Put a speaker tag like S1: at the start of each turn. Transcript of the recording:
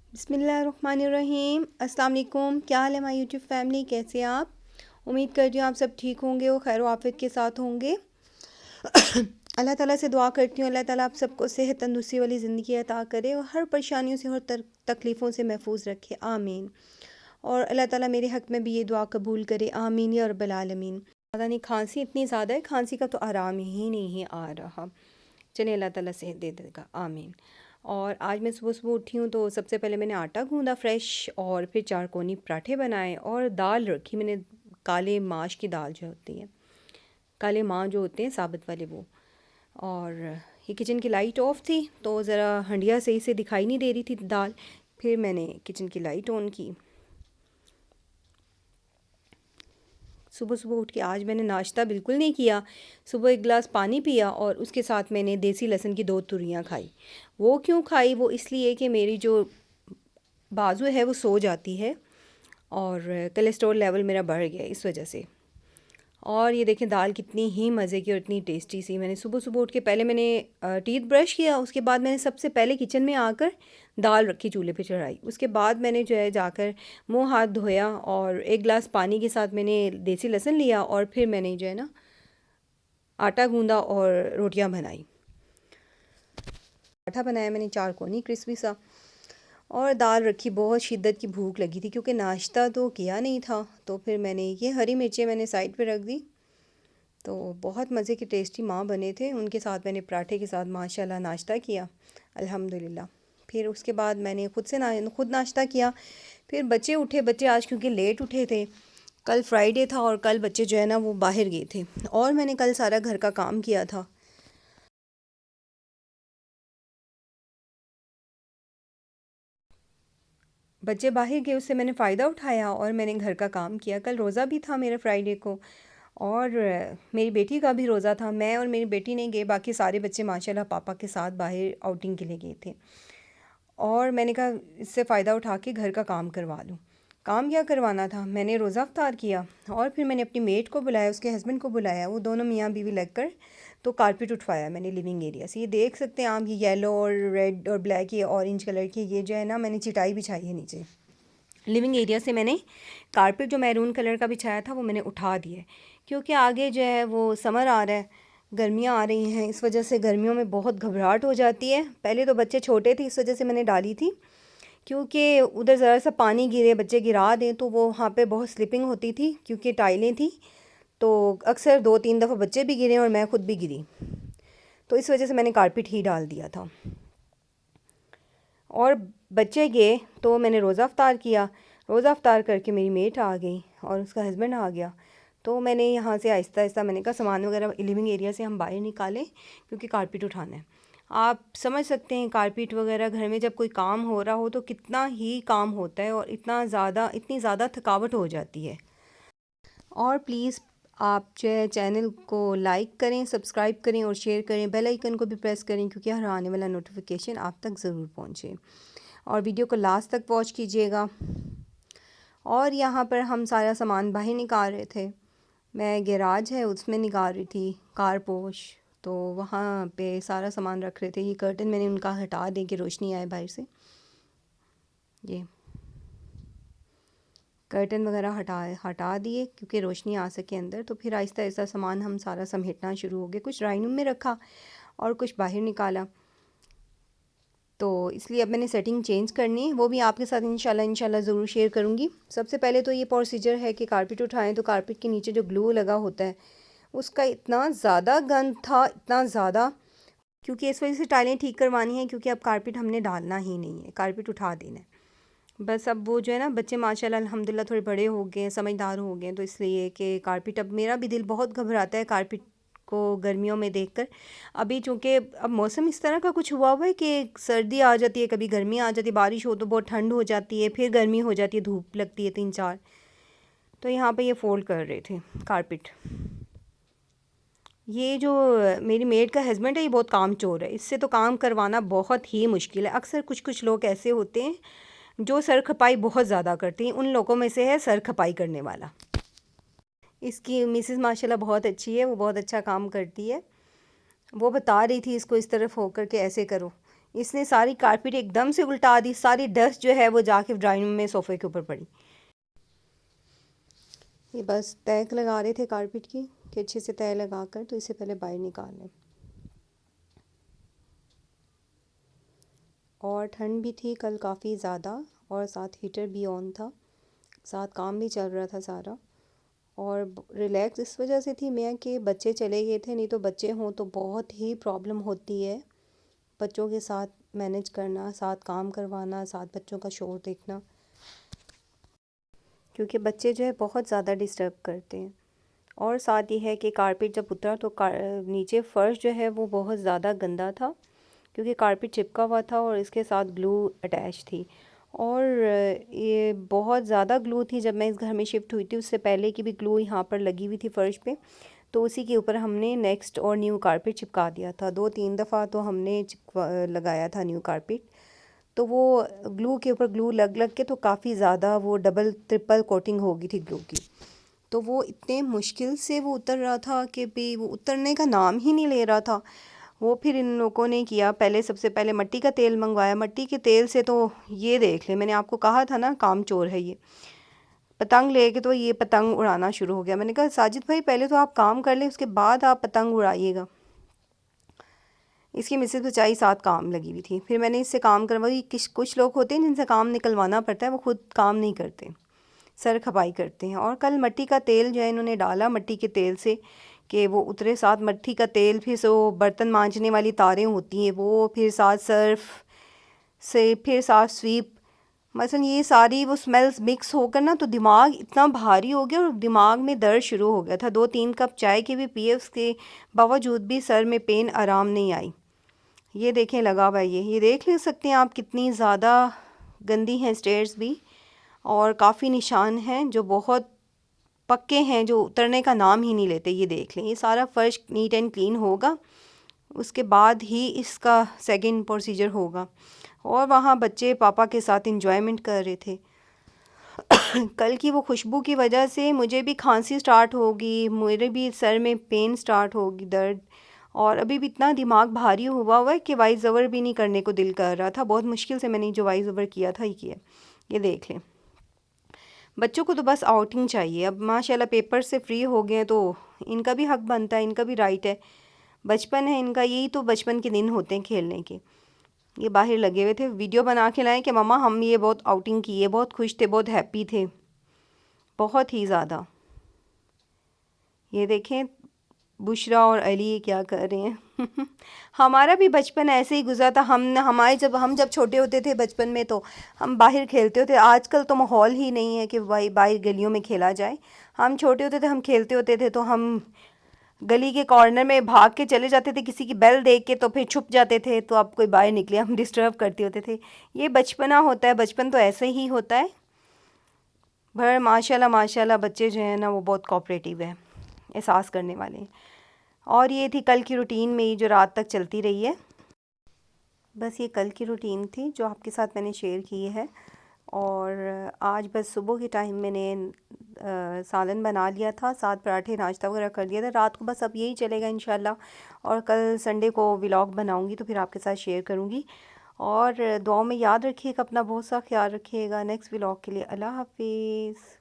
S1: बिस्मिल्लाहिर्रहमानिर्रहीम। अस्सलाम वालेकुम। क्या हाल है हमारी यूट्यूब फैमिली, कैसे हैं आप? उम्मीद करती हूँ आप सब ठीक होंगे और खैर आफियत के साथ होंगे। अल्लाह ताला से दुआ करती हूँ अल्लाह ताला आप सबको सेहत तंदुरुस्ती वाली ज़िंदगी अता करे और हर परेशानियों से और तकलीफ़ों से महफूज रखे, आमीन। और अल्लाह ताला मेरे हक़ में भी ये दुआ कबूल करे, आमीन या रब्बल आलमीन। पता नहीं खांसी इतनी ज़्यादा है, खांसी का तो आराम ही नहीं आ रहा। चलिए अल्लाह ताला सेहत दे देगा, आमीन। और आज मैं सुबह सुबह उठी हूँ तो सबसे पहले मैंने आटा गूँधा फ्रेश और फिर 4 कोनी पराठे बनाए और दाल रखी मैंने, काले माश की दाल जो होती है, काले माँ जो होते हैं साबुत वाले वो। और ये किचन की लाइट ऑफ थी तो ज़रा हंडिया सही से दिखाई नहीं दे रही थी दाल। फिर मैंने किचन की लाइट ऑन की। सुबह सुबह उठ के आज मैंने नाश्ता बिल्कुल नहीं किया। सुबह एक गिलास पानी पिया और उसके साथ मैंने देसी लहसुन की 2 तुरियाँ खाई। वो क्यों खाई? वो इसलिए कि मेरी जो बाजू है वो सो जाती है और कोलेस्ट्रॉल लेवल मेरा बढ़ गया इस वजह से। और ये देखें दाल कितनी ही मज़े की और इतनी टेस्टी सी। मैंने सुबह सुबह उठ के पहले मैंने टीथ ब्रश किया, उसके बाद मैंने सबसे पहले किचन में आकर दाल रखी चूल्हे पे चढ़ाई। उसके बाद मैंने जो है जाकर मुंह हाथ धोया और एक गिलास पानी के साथ मैंने देसी लहसुन लिया और फिर मैंने जो है ना आटा गूँधा और रोटियां बनाई। आटा बनाया मैंने 4 कोनी क्रिस्पी सा, और दाल रखी। बहुत शिद्दत की भूख लगी थी क्योंकि नाश्ता तो किया नहीं था। तो फिर मैंने ये हरी मिर्चें मैंने साइड पे रख दी। तो बहुत मज़े के टेस्टी माँ बने थे, उनके साथ मैंने पराठे के साथ माशाल्लाह नाश्ता किया, अल्हम्दुलिल्लाह। फिर उसके बाद मैंने खुद नाश्ता किया। फिर बच्चे उठे, बच्चे आज क्योंकि लेट उठे थे, कल फ्राइडे था और कल बच्चे जो है ना वो बाहर गए थे और मैंने कल सारा घर का काम किया था। बच्चे बाहर गए उससे मैंने फ़ायदा उठाया और मैंने घर का काम किया। कल रोज़ा भी था मेरा फ्राइडे को और मेरी बेटी का भी रोज़ा था। मैं और मेरी बेटी नहीं गए, बाकी सारे बच्चे माशाल्लाह पापा के साथ बाहर आउटिंग के लिए गए थे। और मैंने कहा इससे फ़ायदा उठा के घर का काम करवा लूँ। काम क्या करवाना था, मैंने रोज़ा अफ्तार किया और फिर मैंने अपनी मेट को बुलाया, उसके हस्बैंड को बुलाया, वो दोनों मियाँ बीवी लगकर तो कारपेट उठवाया मैंने लिविंग एरिया से। ये देख सकते हैं आप, ये येलो और रेड और ब्लैक, ये ऑरेंज कलर की, ये जो है ना मैंने चिटाई बिछाई है नीचे लिविंग एरिया से। मैंने कारपेट जो मैरून कलर का बिछाया था वो मैंने उठा दिया क्योंकि आगे जो है वो समर आ रहा है, गर्मियाँ आ रही हैं, इस वजह से गर्मियों में बहुत घबराहट हो जाती है। पहले तो बच्चे छोटे थे इस वजह से मैंने डाली थी, क्योंकि उधर ज़रा सा पानी गिरे, बच्चे गिरा दें तो वो वहाँ पे बहुत स्लिपिंग होती थी क्योंकि टाइलें थी। तो अक्सर 2-3 दफ़ा बच्चे भी गिरे और मैं खुद भी गिरी, तो इस वजह से मैंने कारपेट ही डाल दिया था। और बच्चे गए तो मैंने रोज़ा अफ्तार किया। रोज़ा अफ्तार करके मेरी मेट आ गई और उसका हस्बैंड आ गया। तो मैंने यहाँ से आहिस्ता आहिस्ता मैंने कहा सामान वगैरह लिविंग एरिया से हम बाहर निकालें क्योंकि कारपेट उठाना है। आप समझ सकते हैं कारपेट वगैरह घर में जब कोई काम हो रहा हो तो कितना ही काम होता है और इतनी ज़्यादा थकावट हो जाती है। और प्लीज़ आप जो है चैनल को लाइक करें, सब्सक्राइब करें और शेयर करें, बेल आइकन को भी प्रेस करें क्योंकि हर आने वाला नोटिफिकेशन आप तक ज़रूर पहुँचे। और वीडियो को लास्ट तक वॉच कीजिएगा। और यहाँ पर हम सारा सामान बाहर निकाल रहे थे। मैं गैराज है उसमें निकाल रही थी कार पोश, तो वहाँ पे सारा सामान रख रहे थे। ये कर्टन मैंने उनका हटा दें कि रोशनी आए बाहर से। ये कर्टन वगैरह हटा दिए क्योंकि रोशनी आ सके अंदर। तो फिर आहिस्ता आहिस्ता सामान हम सारा समेटना शुरू हो गए। कुछ ड्राइंग रूम में रखा और कुछ बाहर निकाला। तो इसलिए अब मैंने सेटिंग चेंज करनी है, वो भी आपके साथ इंशाल्लाह ज़रूर शेयर करूँगी। सबसे पहले तो ये प्रोसीजर है कि कारपेट उठाएं तो कारपेट के नीचे जो ग्लू लगा होता है उसका इतना ज़्यादा गंद था, इतना ज़्यादा, क्योंकि इस वजह से टाइलें ठीक करवानी है क्योंकि अब कारपेट हमने डालना ही नहीं है, कारपेट उठा देना है बस। अब वो जो है ना बच्चे माशाल्लाह अल्हम्दुलिल्लाह थोड़े बड़े हो गए हैं, समझदार हो गए हैं, तो इसलिए कि कारपेट, अब मेरा भी दिल बहुत घबराता है कारपेट को गर्मियों में देखकर। अभी चूँकि अब मौसम इस तरह का कुछ हुआ है कि सर्दी आ जाती है, कभी गर्मी आ जाती है, बारिश हो तो बहुत ठंड हो जाती है, फिर गर्मी हो जाती है, धूप लगती है 3-4। तो यहाँ पे ये फ़ोल्ड कर रहे थे कारपेट। ये जो मेरी मेड का हस्बैंड है ये बहुत कामचोर है, इससे तो काम करवाना बहुत ही मुश्किल है। अक्सर कुछ कुछ लोग ऐसे होते हैं जो सर खपाई बहुत ज़्यादा करती हैं, उन लोगों में से है सर खपाई करने वाला। इसकी मिसेस माशाल्लाह बहुत अच्छी है, वो बहुत अच्छा काम करती है। वो बता रही थी इसको इस तरफ होकर के ऐसे करो, इसने सारी कारपेट एकदम से उल्टा दी, सारी डस्ट जो है वो जाके ड्राइंग रूम में सोफ़े के ऊपर पड़ी। ये बस तय लगा रहे थे कारपेट की कि अच्छे से तय लगा कर तो इसे पहले बाहर निकाल लें। और ठंड भी थी कल काफ़ी ज़्यादा, और साथ हीटर भी ऑन था, साथ काम भी चल रहा था सारा। और रिलैक्स इस वजह से थी मैं कि बच्चे चले गए थे, नहीं तो बच्चे हों तो बहुत ही प्रॉब्लम होती है बच्चों के साथ मैनेज करना, साथ काम करवाना, साथ बच्चों का शोर देखना, क्योंकि बच्चे जो है बहुत ज़्यादा डिस्टर्ब करते हैं। और साथ ये है कि कारपेट जब उतरा तो नीचे फ़र्श जो है वो बहुत ज़्यादा गंदा था, क्योंकि कारपेट चिपका हुआ था और इसके साथ ग्लू अटैच थी। और ये बहुत ज़्यादा ग्लू थी। जब मैं इस घर में शिफ्ट हुई थी उससे पहले की भी ग्लू यहाँ पर लगी हुई थी फ़र्श पे, तो उसी के ऊपर हमने नेक्स्ट और न्यू कारपेट चिपका दिया था। 2-3 दफ़ा तो हमने लगाया था न्यू कारपेट, तो वो ग्लू के ऊपर ग्लू लग लग के तो काफ़ी ज़्यादा वो डबल ट्रिपल कोटिंग हो गई थी ग्लू की। तो वो इतने मुश्किल से वो उतर रहा था कि भी वो उतरने का नाम ही नहीं ले रहा था। वो फिर इन लोगों ने किया, पहले सबसे पहले मिट्टी का तेल मंगवाया। मिट्टी के तेल से तो ये देख ले, मैंने आपको कहा था ना काम चोर है ये। पतंग लेके तो ये पतंग उड़ाना शुरू हो गया। मैंने कहा साजिद भाई पहले तो आप काम कर लें, उसके बाद आप पतंग उड़ाइएगा। इसकी मिसेज बचाई साथ काम लगी हुई थी। फिर मैंने इससे काम करवाई। कुछ लोग होते हैं जिनसे काम निकलवाना पड़ता है, वो खुद काम नहीं करते, सर खपाई करते हैं। और कल मिट्टी का तेल जो है इन्होंने डाला मिट्टी के तेल से कि वो उतरे, साथ मिट्टी का तेल, फिर से वो बर्तन मांजने वाली तारें होती हैं वो, फिर साथ सर्फ से, फिर साथ स्वीप, मसलन ये सारी वो स्मेल्स मिक्स होकर ना तो दिमाग इतना भारी हो गया और दिमाग में दर्द शुरू हो गया था। 2-3 कप चाय के भी पिए, उसके बावजूद भी सर में पेन आराम नहीं आई। ये देखें लगा हुआ है, ये देख ले सकते हैं आप कितनी ज़्यादा गंदी हैं स्टेयर्स भी, और काफ़ी निशान हैं जो बहुत पक्के हैं, जो उतरने का नाम ही नहीं लेते। ये देख लें, ये सारा फर्श नीट एंड क्लीन होगा, उसके बाद ही इसका सेकंड प्रोसीजर होगा। और वहाँ बच्चे पापा के साथ इंजॉयमेंट कर रहे थे। कल की वो खुशबू की वजह से मुझे भी खांसी स्टार्ट होगी, मेरे भी सर में पेन स्टार्ट होगी, दर्द, और अभी भी इतना दिमाग भारी हुआ है कि वाइस ओवर भी नहीं करने को दिल कर रहा था। बहुत मुश्किल से मैंने जो वाइस ओवर किया था ये किया। ये देख लें, बच्चों को तो बस आउटिंग चाहिए। अब माशाल्लाह पेपर से फ्री हो गए हैं तो इनका भी हक बनता है, इनका भी राइट है, बचपन है इनका, यही तो बचपन के दिन होते हैं खेलने के। ये बाहर लगे हुए थे, वीडियो बना के लाए कि मम्मा हम ये बहुत आउटिंग की है, बहुत खुश थे, बहुत हैप्पी थे, बहुत ही ज़्यादा। ये देखें बुशरा और अली क्या कर रहे हैं। हमारा भी बचपन ऐसे ही गुजरा था। हम जब छोटे होते थे बचपन में तो हम बाहर खेलते होते। आजकल तो माहौल ही नहीं है कि भाई बाहर गलियों में खेला जाए। हम छोटे होते थे, हम खेलते होते थे तो हम गली के कॉर्नर में भाग के चले जाते थे, किसी की बेल देख के तो फिर छुप जाते थे, तो अब कोई बाहर निकले हम डिस्टर्ब करते होते थे। ये बचपना होता है, बचपन तो ऐसे ही होता है। पर माशाल्लाह माशाल्लाह बच्चे जो हैं ना वो बहुत कोऑपरेटिव है, एहसास करने वाले हैं। और ये थी कल की रूटीन मेरी जो रात तक चलती रही है। बस ये कल की रूटीन थी जो आपके साथ मैंने शेयर की है। और आज बस सुबह के टाइम मैंने सालन बना लिया था, साथ पराठे नाश्ता वगैरह कर दिया था। रात को बस अब यही चलेगा इंशाल्लाह, और कल संडे को व्लॉग बनाऊंगी तो फिर आपके साथ शेयर करूंगी। और दुआओं में याद रखिएगा अपना बहुत सा ख्याल रखिएगा। नेक्स्ट व्लॉग के लिए अल्लाह हाफिज़।